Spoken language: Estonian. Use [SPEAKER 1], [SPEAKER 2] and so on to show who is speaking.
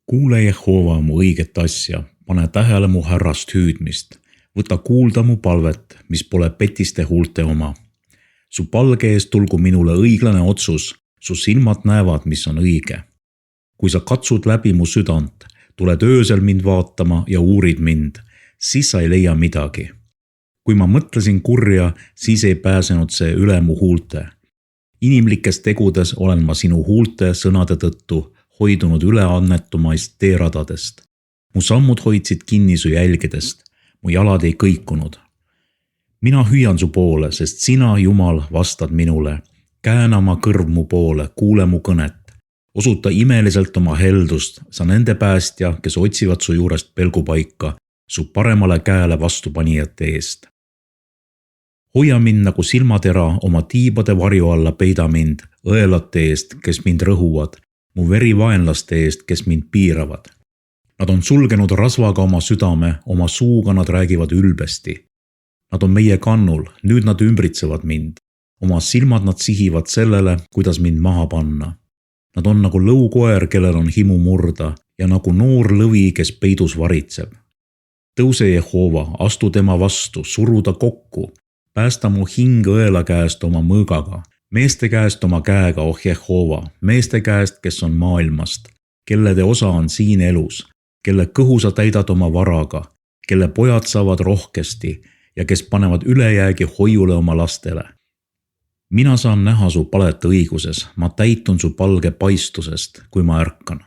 [SPEAKER 1] Kuule Jehova mu õiget asja, pane tähele mu härrast hüüdmist. Võta kuulda mu palvet, mis pole petiste huulte oma. Su palge eest tulgu minule õiglane otsus, su silmad näevad, mis on õige. Kui sa katsud läbi mu südant, tuled öösel mind vaatama ja uurid mind, siis sa ei leia midagi. Kui ma mõtlesin kurja, siis ei pääsenud see üle mu huulte. Inimlikes tegudes olen ma sinu huulte sõnade tõttu hoidunud üleannetumaist teeradadest. Mu sammud hoidsid kinni su jälgedest, mu jalad ei kõikunud. Mina hüüan su poole, sest sina, Jumal, vastad minule. Kääna oma kõrv mu poole, kuule mu kõnet. Osuta imeliselt oma heldust, sa nende päästja, kes otsivad su juurest pelgupaika, su paremale käele vastupanijate eest. Hoia mind nagu silmatera, oma tiibade varju alla peida mind, õelate eest, kes mind rõhuvad, mu verivaenlaste eest, kes mind piiravad. Nad on sulgenud rasvaga oma südame, oma suuga nad räägivad ülbesti. Nad on meie kannul, nüüd nad ümbritsevad mind. Oma silmad nad sihivad sellele, kuidas mind maha panna. Nad on nagu lõukoer, kellel on himu murda, ja nagu noor lõvi, kes peidus varitseb. Tõuse Jehova, astu tema vastu, suru ta kokku. Päästa mu hing õela käest oma mõõgaga, meeste käest oma käega, oh Jehova, meeste käest, kes on maailmast, kellede osa on siin elus, kelle kõhu sa täidad oma varaga, kelle pojad saavad rohkesti ja kes panevad ülejäägi hoiule oma lastele. Mina saan näha su palet õiguses, ma täitun su palge paistusest, kui ma ärkan.